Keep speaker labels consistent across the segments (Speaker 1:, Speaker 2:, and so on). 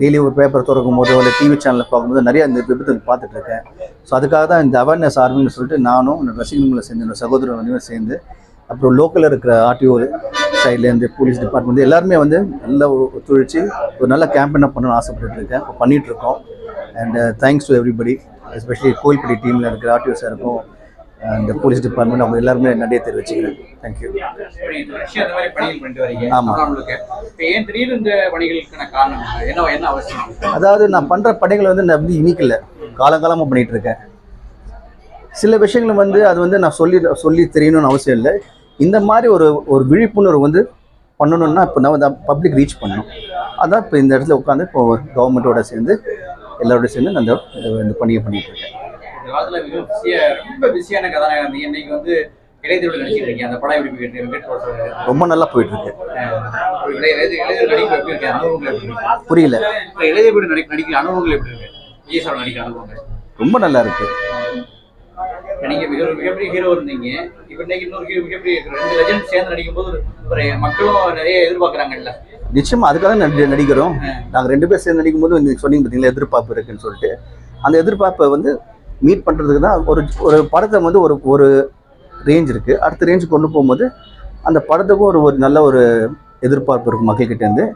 Speaker 1: Daily ஒரு paper திறக்கும் போதோ இல்லை டிவி சேனலில் பார்க்கும்போது நிறைய இந்த விபத்து பார்த்துட்ருக்கேன். ஸோ அதுக்காக தான் இந்த அவேர்னஸ் ஆர்மின்னு சொல்லிட்டு நானும் ரசிகர்களை சேர்ந்து என்னோட சகோதரர் வந்து சேர்ந்து, அப்புறம் லோக்கலில் இருக்கிற ஆர்டிஓ சைட்லேருந்து போலீஸ் டிபார்ட்மெண்ட் எல்லாருமே வந்து நல்லா ஒத்துழைச்சி ஒரு நல்ல கேம்பெயினாக பண்ணணும்னு ஆசைப்பட்டுருக்கேன். இப்போ பண்ணிகிட்ருக்கோம். And thanks to everybody, especially Kovilpatti டீமில் இருக்கிற ஆர்டிஓ சாருக்கும் இந்த போலீஸ் டிபார்ட்மெண்ட் அவங்க எல்லாருமே நிறைய தெரிவிச்சுக்கிறேன். தேங்க்யூ. ஆமாம். அதாவது நான் பண்ணுற பணிகளை வந்து நான் வந்து இன்னைக்கு இல்லை, காலங்காலமாக பண்ணிகிட்ருக்கேன். சில விஷயங்கள் வந்து அது வந்து நான் சொல்லி தெரியணும்னு அவசியம் இல்லை. இந்த மாதிரி ஒரு விழிப்புணர்வு வந்து பண்ணணும்னா இப்போ நம்ம பப்ளிக் ரீச் பண்ணணும். அதான் இப்போ இந்த இடத்துல உட்காந்து இப்போ கவர்மெண்ட்டோட சேர்ந்து எல்லாரோட சேர்ந்து நான் இந்த பணியை பண்ணிகிட்ருக்கேன். ரொம்ப நல்லா போயிட்டு இருக்கு. புரியல. ரொம்ப நல்லா இருக்கு.
Speaker 2: நீங்க மிகப்பெரிய ஹீரோ இருந்தீங்க. இப்ப இன்னைக்கு இன்னொரு மிகப்பெரிய 2 லெஜண்ட் சேர்ந்து நடிக்கும்போது மக்களும் நிறைய எதிர்பார்க்கறாங்கல்ல.
Speaker 1: நிச்சயமா அதுக்காக நடிக்கிறோம். நாங்க 2 பேர் சேர்ந்து நடிக்கும் போது நீங்க சொன்னீங்க பார்த்தீங்களா, எதிர்பார்ப்பு இருக்குன்னு சொல்லிட்டு, அந்த எதிர்பார்ப்பை வந்து மீட் பண்ணுறதுக்கு தான் ஒரு படத்தை வந்து ஒரு ரேஞ்ச் இருக்குது. அடுத்த ரேஞ்சு கொண்டு போகும்போது அந்த படத்துக்கும் ஒரு நல்ல ஒரு எதிர்பார்ப்பு இருக்கும் மக்கள்கிட்டேருந்து.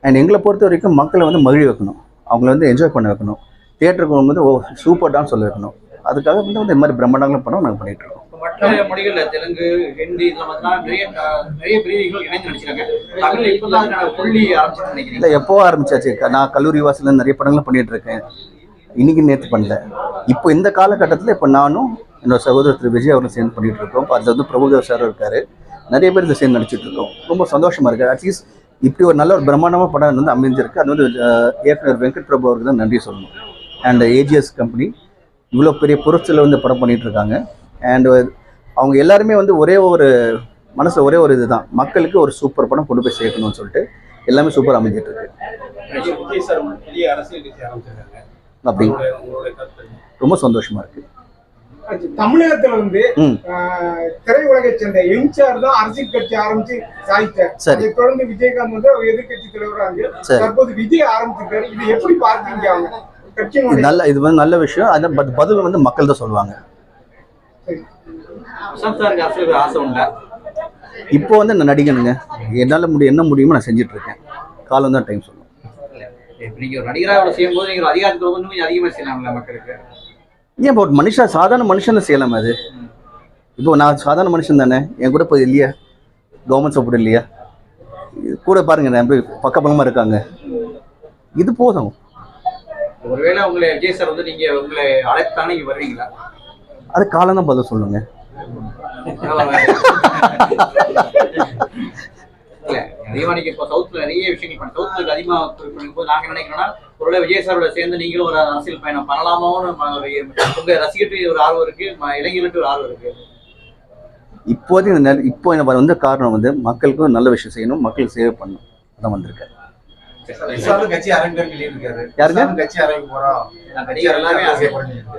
Speaker 1: அண்ட் எங்களை பொறுத்த வரைக்கும் மக்களை வந்து மகிழ வைக்கணும், அவங்கள வந்து என்ஜாய் பண்ண வைக்கணும், தியேட்டருக்கு போகும்போது சூப்பர் டான்ஸ் சொல்ல வைக்கணும். அதுக்காக வந்து இந்த மாதிரி பிரம்மாண்டங்களும் படம் நாங்கள் பண்ணிகிட்ருக்கோம்.
Speaker 2: மற்ற மொழிகளில் தெலுங்கு, ஹிந்தி நிறைய பிரிவுகள் இணைந்து நடிச்சிருக்காங்க. தமிழ் இப்போ தான் புள்ளி ஆரம்பிச்சு நினைக்கிறேன்.
Speaker 1: இல்லை, எப்போ ஆரம்பிச்சாச்சு. நான் கல்லூரி வாசலில் நிறைய படங்களும் பண்ணிகிட்ருக்கேன். இன்றைக்கி நேற்று பண்ணல. இப்போ இந்த காலகட்டத்தில் இப்போ நானும் என்னோட சகோதரர் திரு விஜய் அவரும் சேர்ந்து பண்ணிகிட்ருக்கோம். அதில் வந்து பிரபுதேவ் சாரும் இருக்கார். நிறைய பேர் இதை சேர்ந்து நடிச்சிட்ருக்கோம். ரொம்ப சந்தோஷமாக இருக்குது. அட்லீஸ்ட் இப்படி ஒரு நல்ல ஒரு பிரம்மாண்டமாக படம் வந்து அமைஞ்சிருக்கு. அது வந்து இயக்குனர் வெங்கட் பிரபு அவருக்கு தான் நன்றி சொல்லணும். அண்ட் ஏஜிஎஸ் கம்பெனி இவ்வளோ பெரிய பொருட்களை வந்து படம் பண்ணிகிட்ருக்காங்க. அண்ட் அவங்க எல்லாருமே வந்து மனசில் ஒரே ஒரு இது தான், மக்களுக்கு ஒரு சூப்பர் படம் கொண்டு போய் சேர்க்கணும்னு சொல்லிட்டு எல்லாமே சூப்பர் அமைஞ்சிட்ருக்கு. அப்படி ரொம்ப சந்தோஷமா இருக்கு.
Speaker 3: தமிழகத்துல வந்து திரையுலகை சேர்ந்த எம்ஜிஆர் தான் அரசியல் கட்சி ஆரம்பிச்சு சாதித்தார். அதை தொடர்ந்து விஜயகாந்த் வந்து எதிர்கட்சி தலைவராக தற்போது விஜய் ஆரம்பிச்சிருக்காரு. இது எப்படி பார்த்தீங்க? அவங்க
Speaker 1: இது வந்து நல்ல விஷயம். அந்த பதில் வந்து மக்கள் தான் சொல்லுவாங்க. இப்போ வந்து நான் நடிகனுங்க, என்னால் என்ன முடியுமோ நான் செஞ்சுட்டு இருக்கேன். காலம் தான் டைம் சொல்லுவோம்.
Speaker 2: நீங்க ஒரு நடிகராக செய்யும்போது நீங்க அதிகாரத்தில் கொஞ்சம் அதிகமாக செய்யலாம்ல மக்களுக்கு.
Speaker 1: ஏன் இப்போ ஒரு சாதாரண மனுஷனை செய்யலாமா? அது இப்போ நான் சாதாரண மனுஷன் தானே, என் கூட இப்போ இல்லையா கவர்மெண்ட் சப்போர்ட் இல்லையா? கூட பாருங்க, நான் பக்கபலமாக இருக்காங்க. இது போதும்.
Speaker 2: ஒருவேளை உங்களை விஜய் சார் வந்து நீங்க உங்களை அழைத்தானே நீங்க வருவீங்களா?
Speaker 1: அது காலம் தான் பதில் சொல்லுங்க.
Speaker 2: இல்ல அதிகமா நீங்க இப்போ சவுத்ல நிறைய விஷயங்கள் பண்ண சவுத்துக்கு அதிகமா பண்ணும்போது நாங்க நினைக்கிறோம்னா ஒருவேளை விஜய் சாரோட சேர்ந்து நீங்களும் ஒரு அரசியல் பயணம் பண்ணலாமோன்னு உங்க ரசிகர்களுக்கு ஒரு ஆர்வம் இருக்கு, இளைஞர்களுக்கு ஒரு ஆர்வம் இருக்கு.
Speaker 1: இப்போதைக்கு இப்போ என்ன வந்து காரணம் வந்து மக்களுக்கும் நல்ல விஷயம் செய்யணும், மக்களுக்கு சேவை பண்ணணும். அதான் வந்திருக்கேன்.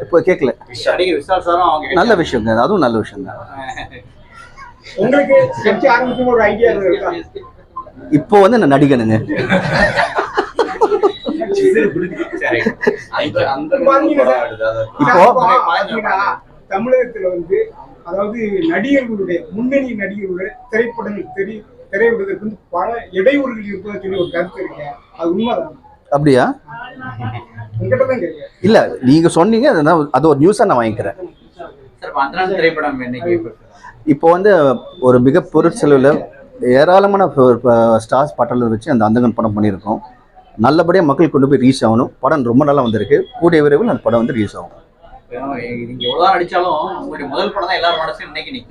Speaker 1: இப்போ கேட்கல. நல்ல விஷயம், அதுவும் நல்ல விஷயம் தான். இப்போ வந்து நான் நடிகனுங்க.
Speaker 3: இப்போ தமிழகத்துல வந்து அதாவது நடிகர்களுடைய முன்னணி நடிகர்களுடைய திரைப்படங்கள் திரையிடுவதற்கு வந்து பல இடையூறுகள் இருப்பதை சொல்லி ஒரு கருத்து இருக்கு. அது உண்மைதான்?
Speaker 1: அப்படியா? இல்ல, நீங்க சொன்னீங்க, அது ஒரு நியூஸா நான் வாங்கிக்கிறேன். இப்போ வந்து ஒரு மிக பொருட்செலவில் ஏராளமான ஸ்டார்ஸ் பட்டலில் வச்சு அந்த அந்தகன் படம் பண்ணியிருக்கோம். நல்லபடியாக மக்கள் கொண்டு போய் ரீச் ஆகணும். படம் ரொம்ப நல்லா வந்திருக்கு. கூடிய விரைவில் அந்த படம் வந்து ரீச் ஆகும்.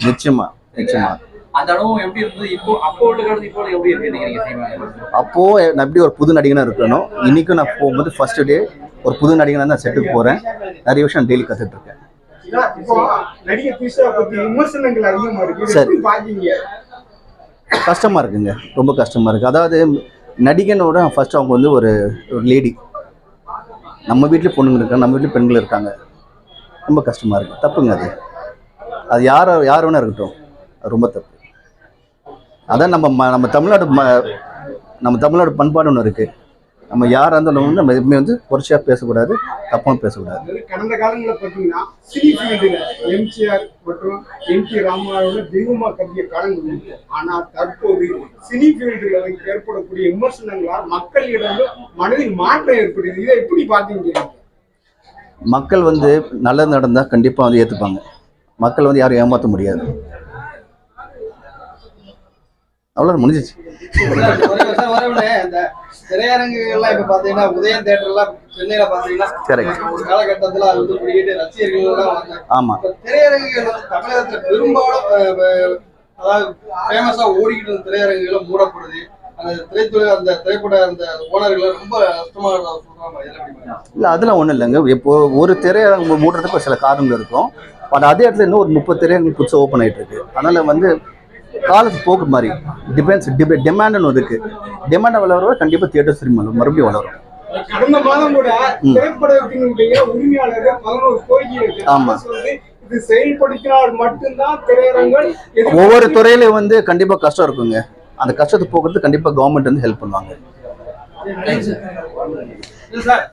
Speaker 1: நிச்சயமா நிச்சயமா. அப்போ நான் எப்படி ஒரு புது நடிகனா இருக்கணும். இன்னைக்கும் நான் போகும்போது ஃபர்ஸ்ட் டே ஒரு புது நடிகனா தான் செட்டுக்கு போறேன். நிறைய விஷயம் டெய்லி கத்துட்டு இருக்கேன். சரி, கஷ்டமா இருக்குங்க, ரொம்ப கஷ்டமா இருக்கு. அதாவது நடிகனோட ஃபர்ஸ்ட் அவங்க வந்து ஒரு லேடி. நம்ம வீட்லேயும் பொண்ணுங்க இருக்காங்க, நம்ம வீட்லேயும் பெண்கள் இருக்காங்க. ரொம்ப கஷ்டமா இருக்கு. தப்புங்க அது யார் வேணா இருக்கட்டும், அது ரொம்ப தப்பு. அதான் நம்ம தமிழ்நாடு பண்பாடு ஒன்று இருக்குது. நம்ம யாராக இருந்தாலும் வந்து நம்ம எதுவுமே வந்து குறைச்சியாக பேசக்கூடாது, தப்பாக பேசக்கூடாது.
Speaker 3: அதாவது கடந்த காலங்களில் பார்த்தீங்கன்னா சினி ஃபீல்டில் எம்ஜிஆர் மற்றும் என்டி ராமராவோட தெய்வமா கருதிய காலங்கள் உண்டு. ஆனால் தற்போது சினி ஃபீல்டில் ஏற்படக்கூடிய விமர்சனங்களால் மக்களிடம் மனதில் மாற்றம் ஏற்படுது. இதை எப்படி பார்த்தீங்க?
Speaker 1: மக்கள் வந்து நல்லது நடந்தால் கண்டிப்பாக வந்து ஏற்றுப்பாங்க. மக்கள் வந்து யாரும் ஏமாற்ற முடியாது. அவ்வளோ முடிஞ்சிச்சு.
Speaker 4: இந்த திரையரங்குகள்லாம் இப்ப பாத்தீங்கன்னா உதயம் தியேட்டர்லாம் சென்னையில பாத்தீங்கன்னா ஒரு காலகட்டத்துல அது வந்து குடிக்கிட்டு ரசிகர்கள் எல்லாம் வந்தாங்க.
Speaker 1: ஆமா,
Speaker 4: திரையரங்குகள் வந்து தமிழகத்துல பெரும்பாலும் அதாவது ஃபேமஸா ஓடிக்கிட்டு இருந்த திரையரங்குகளை மூடப்படுது. அந்த திரைத்துறை அந்த திரைப்பட அந்த ஓனர்களை ரொம்ப கஷ்டமா சொல்றாங்க.
Speaker 1: இல்லை அதெல்லாம் ஒன்றும் இல்லைங்க. இப்போ ஒரு திரையரங்கு மூடுறதுக்கு சில காரணங்கள் இருக்கும். பட் அதே இடத்துல இன்னும் ஒரு 30 திரையரங்கு புதுசாக ஓப்பன் ஆகிட்டு இருக்கு. அதனால வந்து காலத்து போக்கு மாதிரி டிமாண்ட்னு இருக்கு. டிமாண்ட் வளர கண்டிப்பாக தியேட்டர்ஸ் மறுபடியும் வளரும்.
Speaker 3: கடந்த மாதம் கூட திரைப்படத்தினுடைய உரிமையாளர்கள் 11 கோரிக்கை இது செயல்படுத்தினால் மட்டும்தான் திரையரங்கள்.
Speaker 1: ஒவ்வொரு துறையிலையும் வந்து கண்டிப்பாக கஷ்டம் இருக்குங்க. அந்த கஷ்டத்தை போக்குறது கண்டிப்பாக கவர்மெண்ட் வந்து ஹெல்ப் பண்ணுவாங்க.